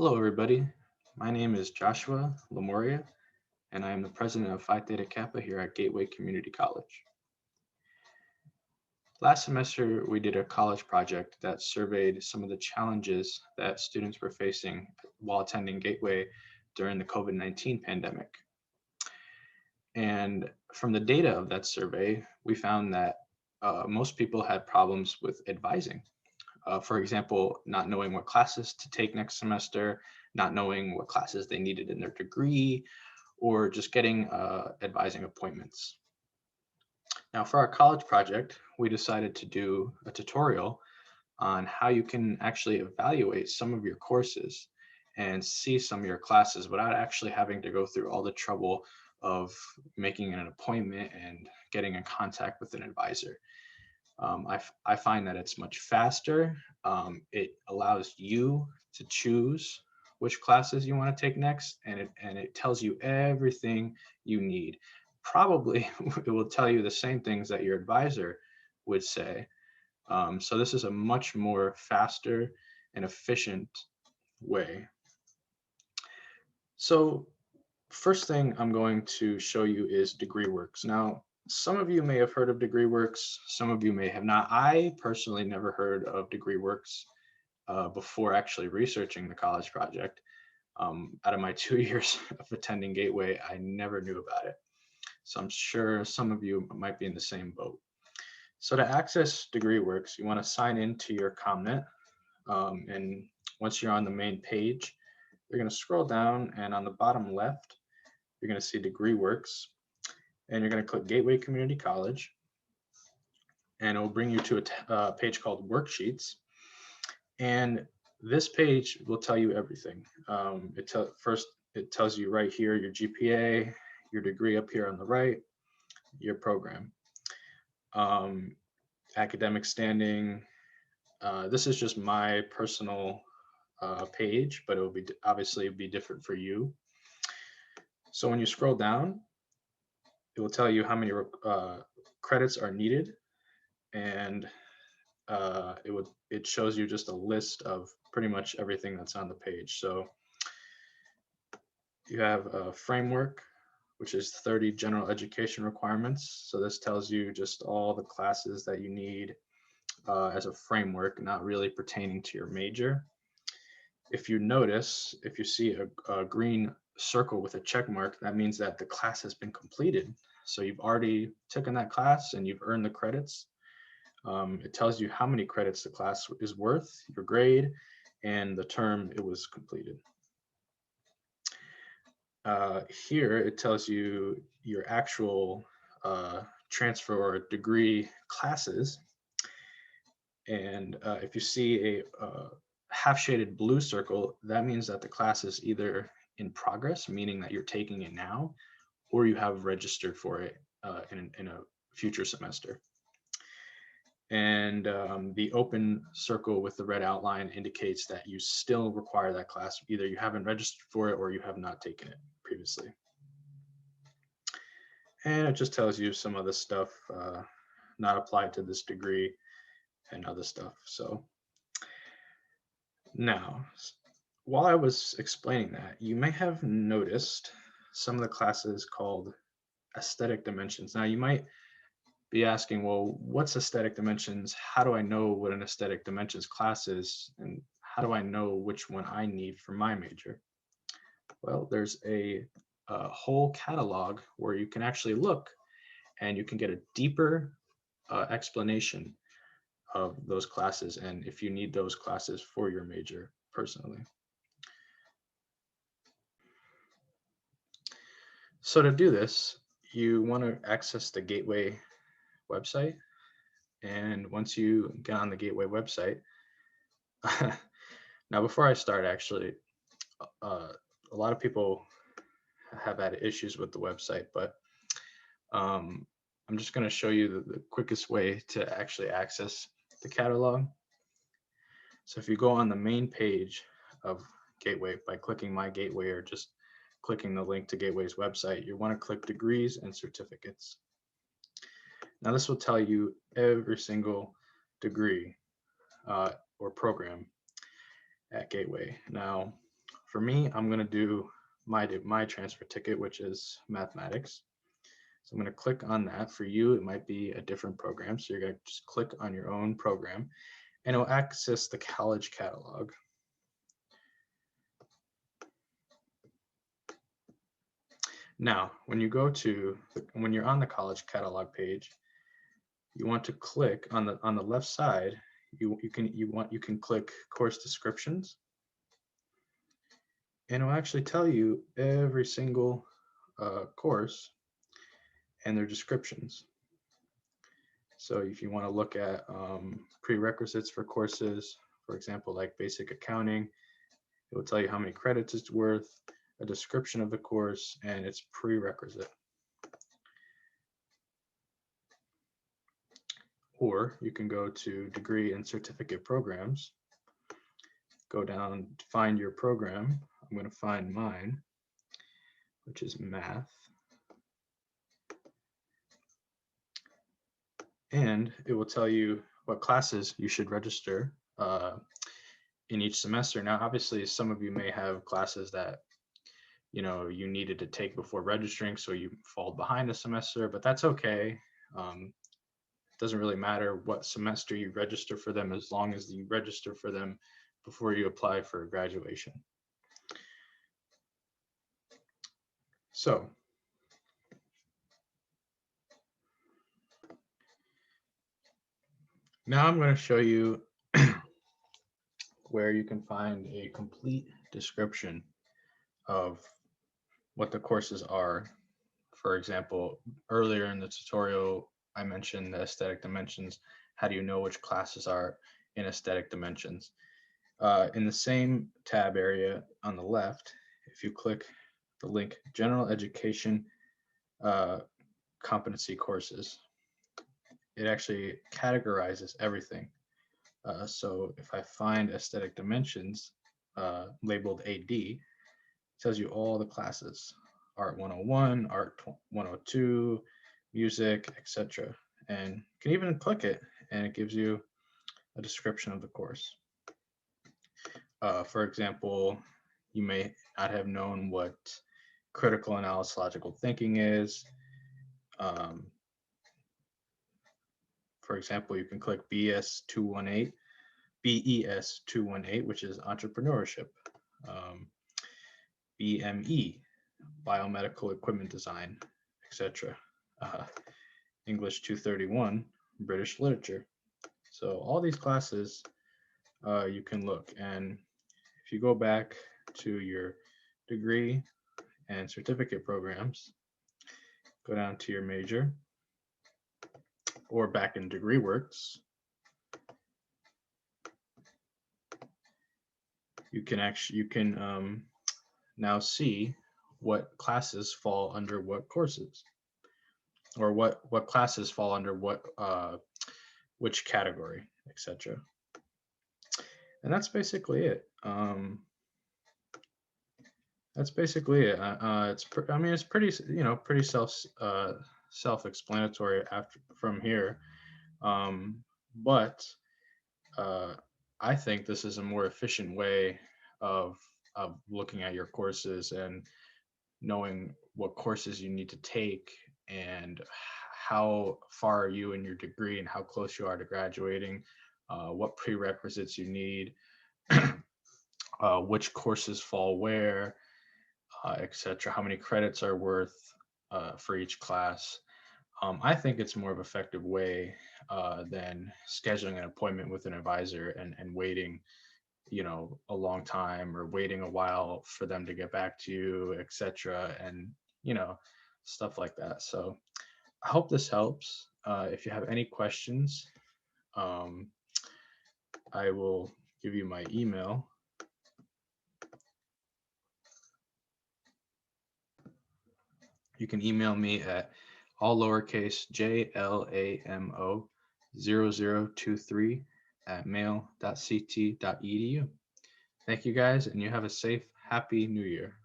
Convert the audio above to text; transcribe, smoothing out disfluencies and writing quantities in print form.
Hello, everybody. My name is Joshua Lamoria, and I am the president of Phi Theta Kappa here at Gateway Community College. Last semester, we did a college project that surveyed some of the challenges that students were facing while attending Gateway during the COVID-19 pandemic. And from the data of that survey, we found that most people had problems with advising. For example, not knowing what classes to take next semester, not knowing what classes they needed in their degree, or just getting advising appointments. Now, for our college project, we decided to do a tutorial on how you can actually evaluate some of your courses and see some of your classes without actually having to go through all the trouble of making an appointment and getting in contact with an advisor. I find that it's much faster. It allows you to choose which classes you want to take next, and it tells you everything you need. Probably it will tell you the same things that your advisor would say. So this is a much more faster and efficient way. So first thing I'm going to show you is DegreeWorks. Now, some of you may have heard of DegreeWorks, some of you may have not. I personally never heard of DegreeWorks before actually researching the college project. Out of my 2 years of attending Gateway, I never knew about it. So I'm sure some of you might be in the same boat. So to access DegreeWorks, you want to sign into your ComNet. And once you're on the main page, you're going to scroll down, and on the bottom left, you're going to see DegreeWorks, and you're going to click Gateway Community College, and it will bring you to a page called Worksheets. And this page will tell you everything. First, it tells you right here your GPA, your degree up here on the right, your program, academic standing. This is just my personal page, but it will be obviously be different for you. So when you scroll down, it will tell you how many credits are needed, and it shows you just a list of pretty much everything that's on the page. So you have a framework, which is 30 general education requirements. So this tells you just all the classes that you need as a framework, not really pertaining to your major. If you notice, if you see a green circle with a check mark, that means that the class has been completed. So you've already taken that class and you've earned the credits. It tells you how many credits the class is worth, your grade, and the term it was completed. Here it tells you your actual transfer or degree classes. And if you see a half shaded blue circle, that means that the class is either in progress, meaning that you're taking it now, or you have registered for it in a future semester. And the open circle with the red outline indicates that you still require that class. Either you haven't registered for it or you have not taken it previously. And it just tells you some other stuff not applied to this degree and other stuff. So now, while I was explaining that, you may have noticed some of the classes called aesthetic dimensions. Now, you might be asking, well, what's aesthetic dimensions? How do I know what an aesthetic dimensions class is? And how do I know which one I need for my major? Well, there's a whole catalog where you can actually look and you can get a deeper explanation of those classes and if you need those classes for your major personally. So to do this, you want to access the Gateway website. And once you get on the Gateway website, now before I start, actually, a lot of people have had issues with the website, but I'm just going to show you the quickest way to actually access the catalog. So if you go on the main page of Gateway by clicking My Gateway or just clicking the link to Gateway's website, you want to click Degrees and Certificates. Now this will tell you every single degree or program at Gateway. Now, For me, I'm going to do my transfer ticket, which is mathematics. So I'm going to click on that. For you, it might be a different program. So you're going to just click on your own program and it'll access the college catalog. Now, when you're on the college catalog page, you want to click on the left side. You can click course descriptions, and it'll actually tell you every single course and their descriptions. So if you want to look at prerequisites for courses, for example, like basic accounting, it will tell you how many credits it's worth, a description of the course, and its prerequisite. Or you can go to degree and certificate programs, go down, find your program. I'm going to find mine, which is math. And it will tell you what classes you should register in each semester. Now, obviously, some of you may have classes that you needed to take before registering, so you fall behind a semester, but that's okay. It doesn't really matter what semester you register for them, as long as you register for them before you apply for graduation. So now I'm going to show you where you can find a complete description of what the courses are. For example, earlier in the tutorial, I mentioned the aesthetic dimensions. How do you know which classes are in aesthetic dimensions? In the same tab area on the left, if you click the link General Education Competency Courses, it actually categorizes everything. So if I find aesthetic dimensions labeled AD, it tells you all the classes: Art 101, Art 102, Music, etc. And you can even click it and it gives you a description of the course. For example, you may not have known what critical analysis logical thinking is. For example, you can click BES 218, which is entrepreneurship. BME, biomedical equipment design, etc. English 231, British literature. So all these classes you can look, and if you go back to your degree and certificate programs, go down to your major, or back in DegreeWorks, you can now see what classes fall under what courses, or what classes fall under what which category, etc. And that's basically it. That's basically it. It's pretty, pretty self-explanatory from here. But I think this is a more efficient way of looking at your courses and knowing what courses you need to take and how far are you in your degree and how close you are to graduating, what prerequisites you need, which courses fall where, etc., how many credits are worth for each class. I think it's more of an effective way than scheduling an appointment with an advisor and waiting, a long time, or waiting a while for them to get back to you, etc., and stuff like that. So I hope this helps. If you have any questions, I will give you my email. You can email me at all lowercase JLAMO0023 @mail.ct.edu. Thank you guys, and you have a safe, happy new year.